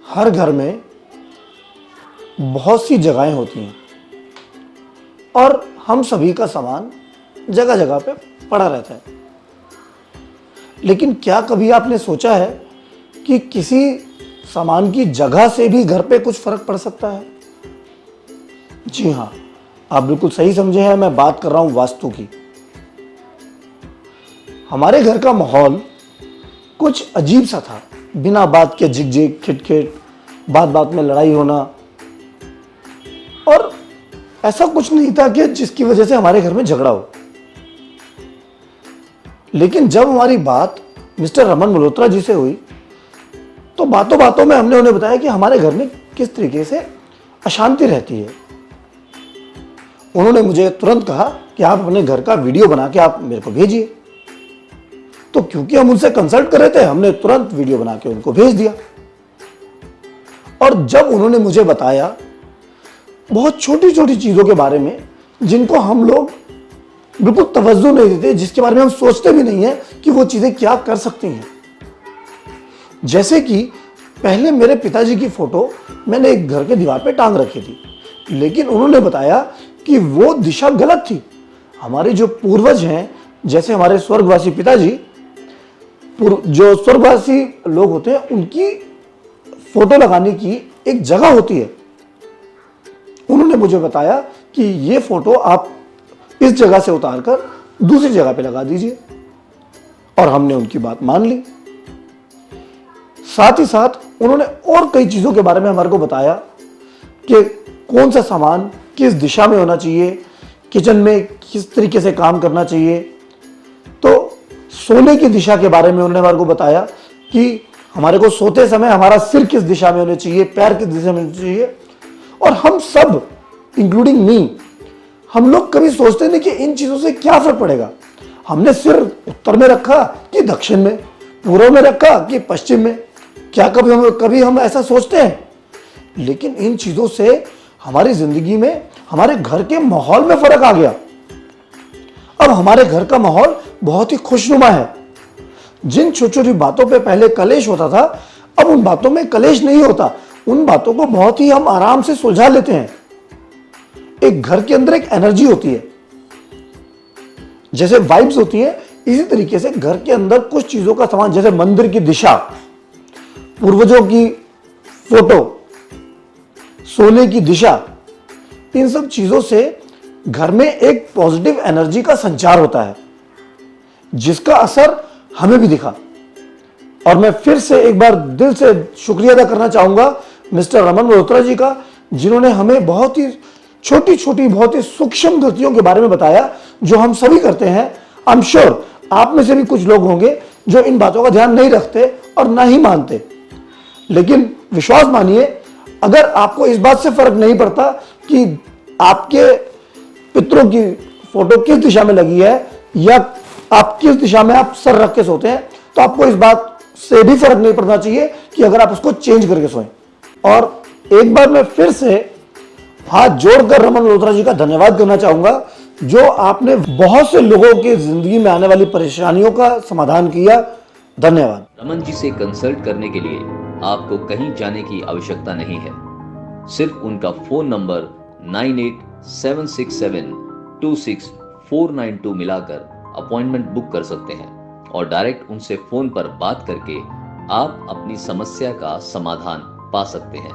हर घर में बहुत सी जगहें होती हैं और हम सभी का सामान जगह जगह पे पड़ा रहता है। लेकिन क्या कभी आपने सोचा है कि किसी सामान की जगह से भी घर पे कुछ फर्क पड़ सकता है? जी हाँ, आप बिल्कुल सही समझे हैं, मैं बात कर रहा हूं वास्तु की। हमारे घर का माहौल कुछ अजीब सा था, बिना बात के झिकझिक खिटखिट, बात बात में लड़ाई होना, और ऐसा कुछ नहीं था कि जिसकी वजह से हमारे घर में झगड़ा हो। लेकिन जब हमारी बात मिस्टर रमन मल्होत्रा जी से हुई तो बातों बातों में हमने उन्हें बताया कि हमारे घर में किस तरीके से अशांति रहती है। उन्होंने मुझे तुरंत कहा कि आप अपने घर का वीडियो बना के आप मेरे को भेजिए। तो क्योंकि हम उनसे कंसल्ट कर रहे थे, हमने तुरंत वीडियो बना के उनको भेज दिया। और जब उन्होंने मुझे बताया बहुत छोटी छोटी चीजों के बारे में जिनको हम लोग बिल्कुल तवज्जो नहीं देते, जिसके बारे में हम सोचते भी नहीं है कि वो चीजें क्या कर सकती हैं। जैसे कि पहले मेरे पिताजी की फोटो मैंने एक घर के दीवार पे टांग रखी थी, लेकिन उन्होंने बताया कि वो दिशा गलत थी। हमारे जो पूर्वज हैं, जैसे हमारे स्वर्गवासी पिताजी, जो स्वर्गवासी लोग होते हैं, उनकी फोटो लगाने की एक जगह होती है। उन्होंने मुझे बताया कि ये फोटो आप इस जगह से उतारकर दूसरी जगह पे लगा दीजिए, और हमने उनकी बात मान ली। साथ ही साथ उन्होंने और कई चीजों के बारे में हमारे को बताया कि कौन सा सामान किस दिशा में होना चाहिए, किचन में किस तरीके से काम करना चाहिए। तो सोने की दिशा के बारे में उन्होंने हमारे को बताया कि हमारे को सोते समय हमारा सिर किस दिशा में होना चाहिए, पैर किस दिशा में होना चाहिए। और हम सब, इंक्लूडिंग मी, हम लोग कभी सोचते नहीं कि इन चीजों से क्या फर्क पड़ेगा। हमने सिर उत्तर में रखा कि दक्षिण में, पूर्व में रखा कि पश्चिम में, क्या कभी हम ऐसा सोचते हैं? लेकिन इन चीजों से हमारी जिंदगी में, हमारे घर के माहौल में फर्क आ गया। अब हमारे घर का माहौल बहुत ही खुशनुमा है। जिन छोटी छोटी बातों पे पहले कलेश होता था, अब उन बातों में कलेश नहीं होता। उन बातों को बहुत ही हम आराम से सुलझा लेते हैं। एक घर के अंदर एक एनर्जी होती है, जैसे वाइब्स होती है, इसी तरीके से घर के अंदर कुछ चीजों का सामान, जैसे मंदिर की दिशा, पूर्वजों की फोटो, सोने की दिशा, इन सब चीजों से घर में एक पॉजिटिव एनर्जी का संचार होता है, जिसका असर हमें भी दिखा। और मैं फिर से एक बार दिल से शुक्रिया अदा करना चाहूंगा मिस्टर रमन मल्होत्रा जी का, जिन्होंने हमें बहुत ही छोटी छोटी, बहुत ही सूक्ष्म गलतियों के बारे में बताया जो हम सभी करते हैं। आई एम श्योर आप में से भी कुछ लोग होंगे जो इन बातों का ध्यान नहीं रखते और ना ही मानते। लेकिन विश्वास मानिए, अगर आपको इस बात से फर्क नहीं पड़ता कि आपके पितरों की फोटो किस दिशा में लगी है या आप किस दिशा में आप सर रख के सोते हैं, तो आपको इस बात से भी फर्क नहीं पड़ना चाहिए कि अगर आप उसको चेंज करके सोएं। और एक बार मैं फिर से हाथ जोड़कर रमन मल्होत्रा जी का धन्यवाद करना चाहूंगा, जो आपने बहुत से लोगों की जिंदगी में आने वाली परेशानियों का समाधान किया। धन्यवाद। रमन जी से कंसल्ट करने के लिए आपको कहीं जाने की आवश्यकता नहीं है। सिर्फ उनका फोन नंबर 9876726492 मिलाकर अपॉइंटमेंट बुक कर सकते हैं और डायरेक्ट उनसे फोन पर बात करके आप अपनी समस्या का समाधान पा सकते हैं।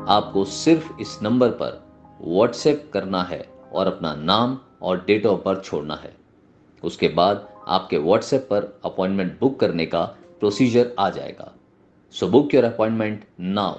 आपको सिर्फ इस नंबर पर व्हाट्सएप करना है और अपना नाम और डेट ऑफ बर्थ छोड़ना है। उसके बाद आपके व्हाट्सएप पर अपॉइंटमेंट बुक करने का प्रोसीजर आ जाएगा। So book your appointment now.